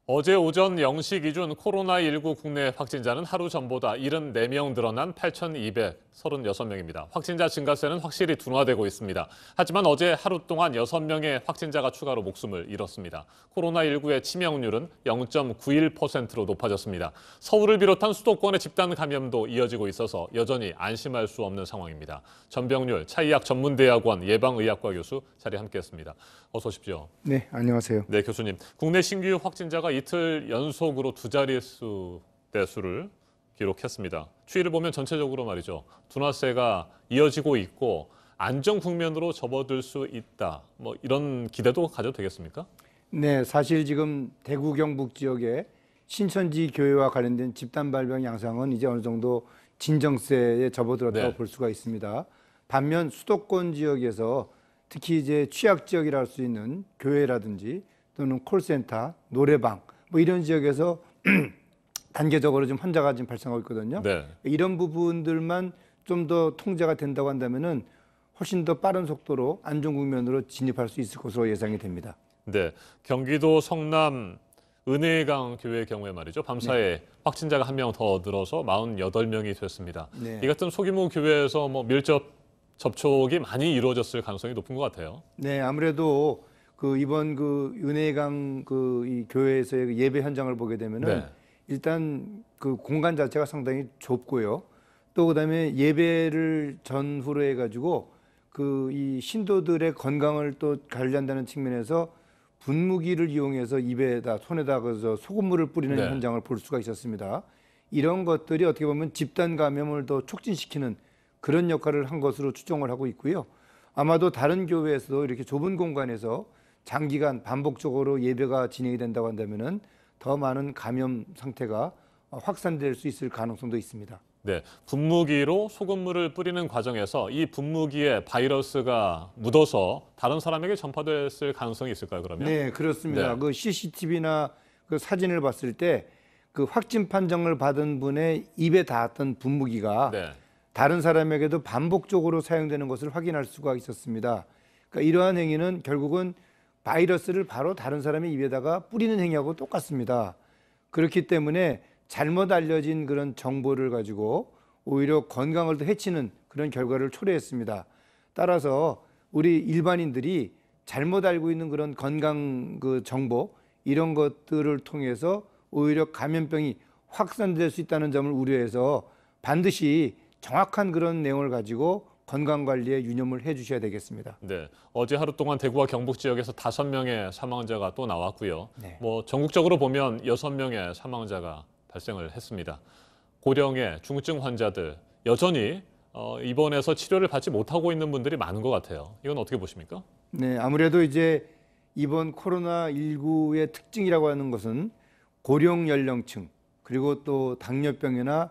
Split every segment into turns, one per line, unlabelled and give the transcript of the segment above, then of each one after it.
어제 오전 0시 기준 코로나19 국내 확진자는 하루 전보다 74명 늘어난 8,236명입니다. 확진자 증가세는 확실히 둔화되고 있습니다. 하지만 어제 하루 동안 6명의 확진자가 추가로 목숨을 잃었습니다. 코로나19의 치명률은 0.91%로 높아졌습니다. 서울을 비롯한 수도권의 집단 감염도 이어지고 있어서 여전히 안심할 수 없는 상황입니다. 전병률 차의학 전문대학원 예방의학과 교수 자리에 함께했습니다. 어서 오십시오.
네, 안녕하세요.
네, 교수님. 국내 신규 확진자가 이틀 연속으로 두 자릿수 대수를 기록했습니다. 추이를 보면 전체적으로 말이죠. 둔화세가 이어지고 있고 안정 국면으로 접어들 수 있다. 이런 기대도 가져도 되겠습니까?
네, 사실 지금 대구 경북 지역의 신천지 교회와 관련된 집단 발병 양상은 이제 어느 정도 진정세에 접어들었다고
네.
볼 수가 있습니다. 반면 수도권 지역에서 특히 이제 취약 지역이라 할 수 있는 교회라든지 또는 콜센터, 노래방 이런 지역에서 단계적으로 좀 환자가 지금 발생하고 있거든요.
네.
이런 부분들만 좀 더 통제가 된다고 한다면은 훨씬 더 빠른 속도로 안정 국면으로 진입할 수 있을 것으로 예상이 됩니다.
네. 경기도 성남 은혜강 교회 경우에 말이죠. 밤사이에 확진자가 한 명 더 늘어서 48명이 됐습니다.
네.
이 같은 소규모 교회에서 밀접 접촉이 많이 이루어졌을 가능성이 높은 것 같아요.
네, 아무래도 이번 은혜강 이 교회에서의 그 예배 현장을 보게 되면은
네.
일단 그 공간 자체가 상당히 좁고요. 또 그다음에 예배를 전후로 해가지고 이 신도들의 건강을 또 관리한다는 측면에서 분무기를 이용해서 입에다 손에다 소금물을 뿌리는
네.
현장을 볼 수가 있었습니다. 이런 것들이 어떻게 보면 집단 감염을 더 촉진시키는 그런 역할을 한 것으로 추정을 하고 있고요. 아마도 다른 교회에서도 이렇게 좁은 공간에서 장기간 반복적으로 예배가 진행이 된다고 한다면은 더 많은 감염 상태가 확산될 수 있을 가능성도 있습니다.
네, 분무기로 소금물을 뿌리는 과정에서 이 분무기에 바이러스가 묻어서 다른 사람에게 전파됐을 가능성이 있을까요, 그러면?
네, 그렇습니다.
네.
그 CCTV나 그 사진을 봤을 때 그 확진 판정을 받은 분의 입에 닿았던 분무기가
네.
다른 사람에게도 반복적으로 사용되는 것을 확인할 수가 있었습니다. 그러니까 이러한 행위는 결국은 바이러스를 바로 다른 사람의 입에다가 뿌리는 행위하고 똑같습니다. 그렇기 때문에 잘못 알려진 그런 정보를 가지고 오히려 건강을 더 해치는 그런 결과를 초래했습니다. 따라서 우리 일반인들이 잘못 알고 있는 그런 건강 정보 이런 것들을 통해서 오히려 감염병이 확산될 수 있다는 점을 우려해서 반드시 정확한 그런 내용을 가지고 건강관리에 유념을 해주셔야 되겠습니다.
네, 어제 하루 동안 대구와 경북 지역에서 5명의 사망자가 또 나왔고요.
네.
전국적으로 보면 6명의 사망자가 발생을 했습니다. 고령의 중증 환자들 여전히 입원해서 치료를 받지 못하고 있는 분들이 많은 것 같아요. 이건 어떻게 보십니까?
네, 아무래도 이제 이번 코로나19의 특징이라고 하는 것은 고령 연령층 그리고 또 당뇨병이나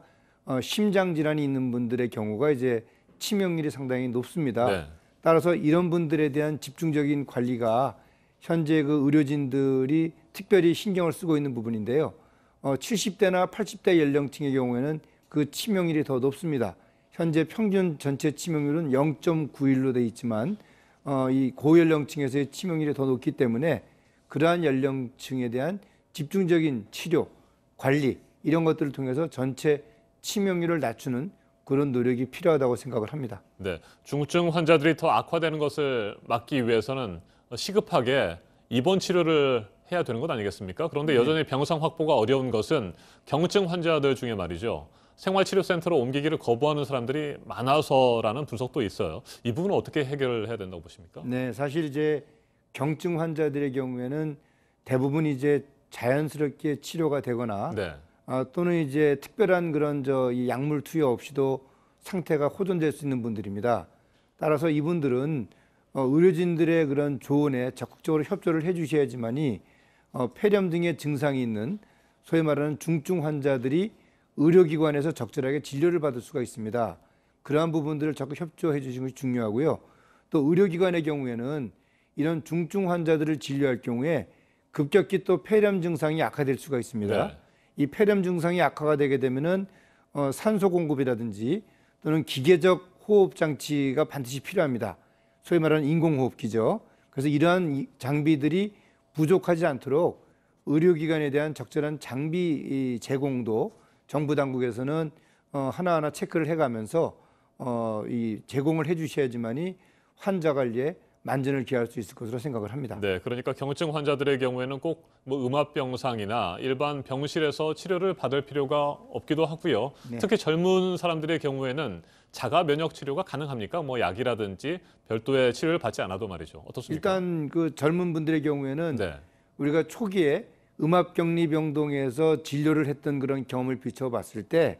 심장 질환이 있는 분들의 경우가 이제 치명률이 상당히 높습니다.
네.
따라서 이런 분들에 대한 집중적인 관리가 현재 그 의료진들이 특별히 신경을 쓰고 있는 부분인데요. 70대나 80대 연령층의 경우에는 그 치명률이 더 높습니다. 현재 평균 전체 치명률은 0.91로 돼 있지만 이 고연령층에서의 치명률이 더 높기 때문에 그러한 연령층에 대한 집중적인 치료, 관리 이런 것들을 통해서 전체 치명률을 낮추는 그런 노력이 필요하다고 생각을 합니다.
네, 중증 환자들이 더 악화되는 것을 막기 위해서는 시급하게 입원 치료를 해야 되는 것 아니겠습니까? 그런데 여전히 병상 확보가 어려운 것은 경증 환자들 중에 말이죠. 생활치료센터로 옮기기를 거부하는 사람들이 많아서라는 분석도 있어요. 이 부분은 어떻게 해결해야 된다고 보십니까?
네, 사실 이제 경증 환자들의 경우에는 대부분 이제 자연스럽게 치료가 되거나
네.
또는 이제 특별한 그런 이 약물 투여 없이도 상태가 호전될 수 있는 분들입니다. 따라서 이분들은 의료진들의 그런 조언에 적극적으로 협조를 해주셔야지만이 폐렴 등의 증상이 있는 소위 말하는 중증 환자들이 의료기관에서 적절하게 진료를 받을 수가 있습니다. 그러한 부분들을 적극 협조해 주시는 것이 중요하고요. 또 의료기관의 경우에는 이런 중증 환자들을 진료할 경우에 급격히 또 폐렴 증상이 악화될 수가 있습니다.
네.
이 폐렴 증상이 악화가 되게 되면은 산소 공급이라든지 또는 기계적 호흡 장치가 반드시 필요합니다. 소위 말하는 인공호흡기죠. 그래서 이러한 장비들이 부족하지 않도록 의료기관에 대한 적절한 장비 제공도 정부 당국에서는 하나하나 체크를 해가면서 이 제공을 해주셔야지만이 환자 관리에 만전을 기할 수 있을 것으로 생각을 합니다.
네, 그러니까 경증 환자들의 경우에는 꼭 뭐 음압병상이나 일반 병실에서 치료를 받을 필요가 없기도 하고요.
네.
특히 젊은 사람들의 경우에는 자가 면역 치료가 가능합니까? 뭐 약이라든지 별도의 치료를 받지 않아도 말이죠. 어떻습니까?
일단 그 젊은 분들의 경우에는
네,
우리가 초기에 음압격리병동에서 진료를 했던 그런 경험을 비춰봤을 때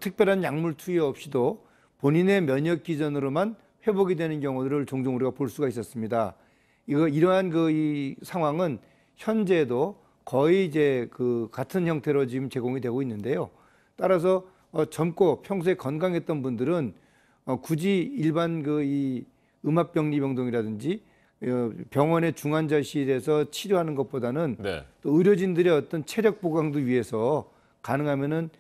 특별한 약물 투여 없이도 본인의 면역 기전으로만 회복이 되는 경우들을 종종 우리가 볼 수가 있었습니다. 이러한 이 상황은 현재도 거의 이제 그 같은 형태로 지금 제공이 되고 있는데요. 따라서 젊고 평소에 건강했던 분들은 굳이 일반 이 음압병리병동이라든지 병원의 중환자실에서 치료하는 것보다는
네.
또 의료진들의 어떤 체력 보강도 위해서 가능하면은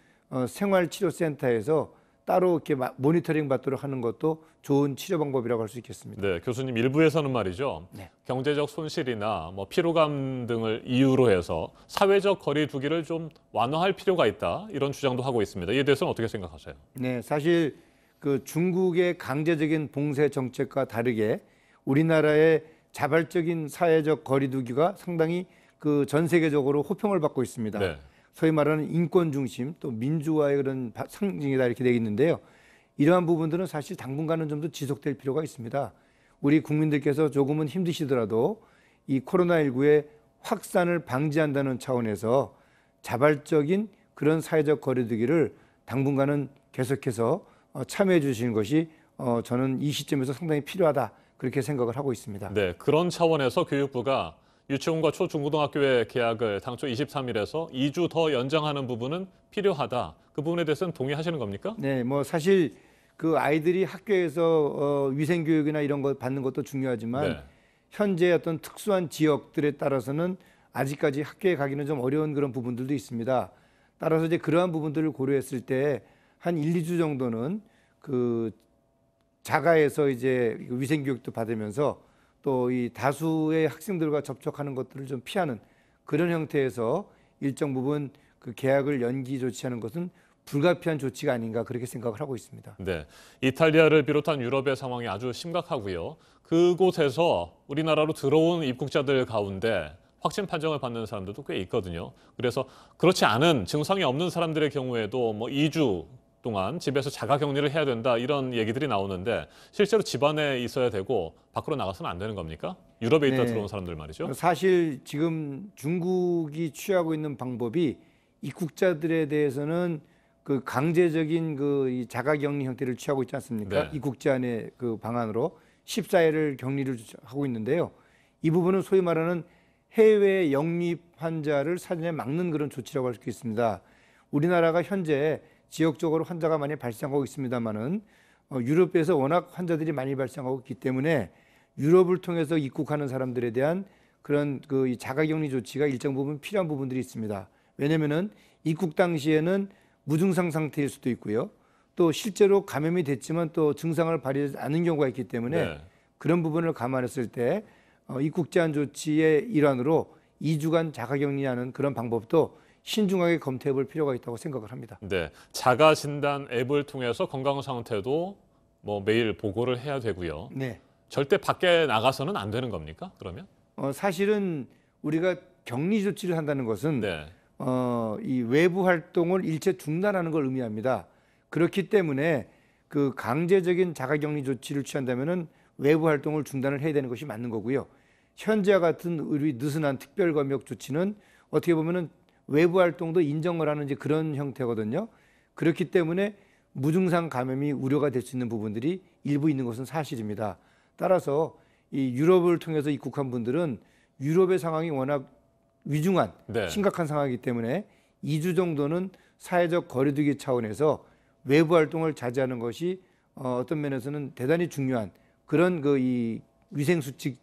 생활치료센터에서 따로 이렇게 모니터링 받도록 하는 것도 좋은 치료 방법이라고 할 수 있겠습니다.
네, 교수님 일부에서는 말이죠.
네.
경제적 손실이나 뭐 피로감 등을 이유로 해서 사회적 거리 두기를 좀 완화할 필요가 있다. 이런 주장도 하고 있습니다. 이에 대해서는 어떻게 생각하세요?
네, 사실 그 중국의 강제적인 봉쇄 정책과 다르게 우리나라의 자발적인 사회적 거리 두기가 상당히 그 전 세계적으로 호평을 받고 있습니다.
네.
소위 말하는 인권 중심 또 민주화의 그런 상징이다 이렇게 되어 있는데요. 이러한 부분들은 사실 당분간은 좀 더 지속될 필요가 있습니다. 우리 국민들께서 조금은 힘드시더라도 이 코로나19의 확산을 방지한다는 차원에서 자발적인 그런 사회적 거리두기를 당분간은 계속해서 참여해 주시는 것이 저는 이 시점에서 상당히 필요하다 그렇게 생각을 하고 있습니다.
네, 그런 차원에서 교육부가 유치원과 초중고등학교의 개학을 당초 23일에서 2주 더 연장하는 부분은 필요하다. 그 부분에 대해서는 동의하시는 겁니까?
네, 뭐 사실 그 아이들이 학교에서 위생 교육이나 이런 거 받는 것도 중요하지만
네.
현재 어떤 특수한 지역들에 따라서는 아직까지 학교에 가기는 좀 어려운 그런 부분들도 있습니다. 따라서 이제 그러한 부분들을 고려했을 때 한 1, 2주 정도는 그 자가에서 이제 위생 교육도 받으면서 또 이 다수의 학생들과 접촉하는 것들을 좀 피하는 그런 형태에서 일정 부분 그 개학을 연기 조치하는 것은 불가피한 조치가 아닌가 그렇게 생각을 하고 있습니다.
네, 이탈리아를 비롯한 유럽의 상황이 아주 심각하고요. 그곳에서 우리나라로 들어온 입국자들 가운데 확진 판정을 받는 사람들도 꽤 있거든요. 그래서 그렇지 않은 증상이 없는 사람들의 경우에도 뭐 2주 동안 집에서 자가 격리를 해야 된다 이런 얘기들이 나오는데 실제로 집안에 있어야 되고 밖으로 나가서는 안 되는 겁니까? 유럽에 있다
네.
들어온 사람들 말이죠.
사실 지금 중국이 취하고 있는 방법이 입국자들에 대해서는 그 강제적인 이 자가격리 형태를 취하고 있지 않습니까?
네.
입국자 그 방안으로 14일을 격리를 하고 있는데요. 이 부분은 소위 말하는 해외 영입 환자를 사전에 막는 그런 조치라고 할 수 있습니다. 우리나라가 현재 지역적으로 환자가 많이 발생하고 있습니다만은 유럽에서 워낙 환자들이 많이 발생하고 있기 때문에 유럽을 통해서 입국하는 사람들에 대한 그런 이 자가격리 조치가 일정 부분 필요한 부분들이 있습니다. 왜냐하면은 입국 당시에는 무증상 상태일 수도 있고요. 또 실제로 감염이 됐지만 또 증상을 발휘하지 않은 경우가 있기 때문에
네.
그런 부분을 감안했을 때 입국 제한 조치의 일환으로 2주간 자가격리하는 그런 방법도 신중하게 검토해 볼 필요가 있다고 생각을 합니다.
네, 자가 진단 앱을 통해서 건강 상태도 뭐 매일 보고를 해야 되고요.
네.
절대 밖에 나가서는 안 되는 겁니까? 그러면?
사실은 우리가 격리 조치를 한다는 것은
네.
이 외부 활동을 일체 중단하는 걸 의미합니다. 그렇기 때문에 그 강제적인 자가격리 조치를 취한다면은 외부 활동을 중단을 해야 되는 것이 맞는 거고요. 현재와 같은 우리 느슨한 특별검역 조치는 어떻게 보면은 외부 활동도 인정을 하는 이제 그런 형태거든요. 그렇기 때문에 무증상 감염이 우려가 될 수 있는 부분들이 일부 있는 것은 사실입니다. 따라서 이 유럽을 통해서 입국한 분들은 유럽의 상황이 워낙 위중한
네.
심각한 상황이기 때문에 2주 정도는 사회적 거리두기 차원에서 외부 활동을 자제하는 것이 어떤 면에서는 대단히 중요한 그런 이 위생 수칙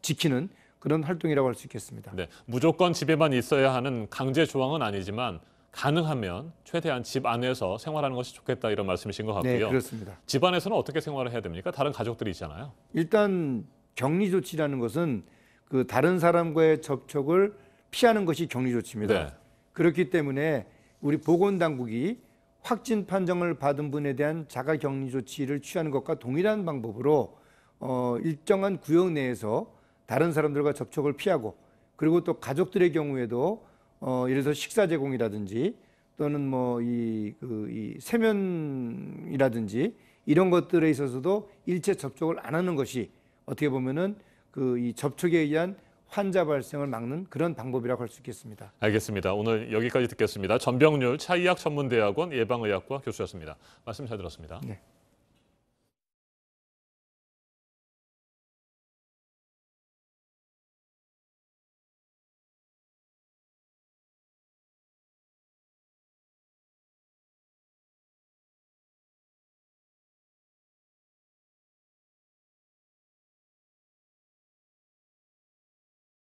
지키는 그런 활동이라고 할 수 있겠습니다.
네, 무조건 집에만 있어야 하는 강제 조항은 아니지만 가능하면 최대한 집 안에서 생활하는 것이 좋겠다 이런 말씀이신 것 같고요.
네, 그렇습니다.
집 안에서는 어떻게 생활을 해야 됩니까? 다른 가족들이 있잖아요.
일단 격리 조치라는 것은 그 다른 사람과의 접촉을 피하는 것이 격리 조치입니다.
네.
그렇기 때문에 우리 보건당국이 확진 판정을 받은 분에 대한 자가 격리 조치를 취하는 것과 동일한 방법으로 일정한 구역 내에서 다른 사람들과 접촉을 피하고, 그리고 또 가족들의 경우에도 예를 들어서 식사 제공이라든지 또는 뭐 이 세면이라든지 이런 것들에 있어서도 일체 접촉을 안 하는 것이 어떻게 보면은 이 접촉에 의한 환자 발생을 막는 그런 방법이라고 할 수 있겠습니다.
알겠습니다. 오늘 여기까지 듣겠습니다. 전병률 차의학전문대학원 예방의학과 교수였습니다. 말씀 잘 들었습니다.
네.